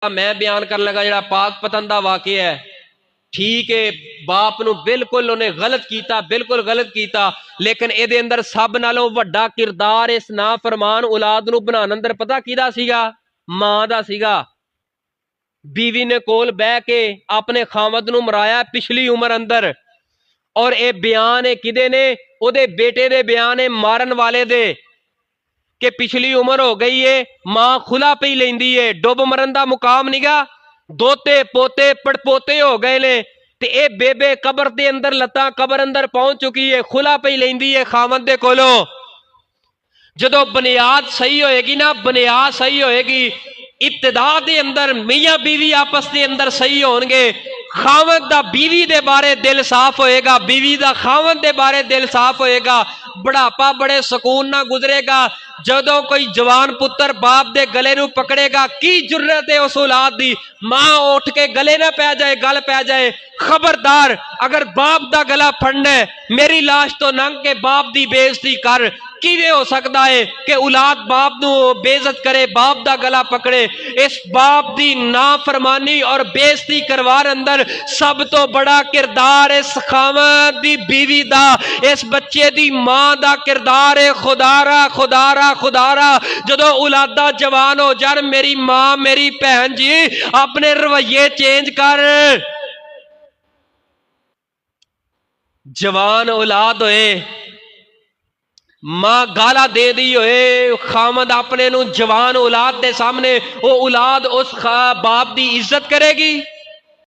मैं बयान कर लगा जिहड़ा पाक पतन दा वाकया है। ठीक है, बाप नूं बिल्कुल उन्हें गलत किया, बिल्कुल गलत किया, लेकिन ये अंदर सब नालों वड्डा किरदार इस ना फरमान औलाद नूं बनाने अंदर पता किहदा सीगा? मां दा सीगा। बीवी ने कोल बह के अपने खामद नूं मराया पिछली उम्र अंदर, और ये बयान है किदे ने? ओदे बेटे दे बयान है मारन वाले दे, कि पिछली उम्र हो गई है, मां खुला पी लेंदी है, डुब मरन दा मुकाम निगा, दोते पोते पड़पोते हो गए ने, ते ए बेबे कबर दे अंदर लत्तां कबर अंदर पहुंच चुकी है, खुला पी लेंदी है खामद दे कोलों। जदों बुनियाद सही होएगी ना, बुनियाद सही होएगी, इब्तिदा दे अंदर मियां बीवी आपस दे अंदर सही होणगे, खावत दा बीवी दे बारे दिल साफ होएगा, बीवी दा खावत दे बारे दिल साफ होएगा, बुढ़ापा बड़े सुकून ना गुजरेगा। जदों कोई जवान पुत्र बाप दे गले नूं पकड़ेगा, की जुर्रत है उस औलाद दी, मां उठ के गले ना पै जाए, गल पै जाए, खबरदार अगर बाप दा गला फड़ना है, मेरी लाश तो नंग के बाप दी बेइज्जती कर। किवें हो सकता है कि औलाद बाप नूं बेइज्जत करे, बाप दा गला पकड़े? इस बाप दी नाफरमानी और बेइज्जती करवार अंदर सब तो बड़ा किरदार इस खावत दी बीवी दा, इस बच्चे दी मां दा किरदार है। खुदारा खुदारा खुदारा, जदों औलादा जवान हो जान, मेरी मां मेरी भैन जी अपने रवैये चेंज कर। जवान औलाद होए, मां गाला दे दी होए, खामद अपने नूं जवान औलाद दे सामने, वो औलाद उस बाप दी इज्जत करेगी?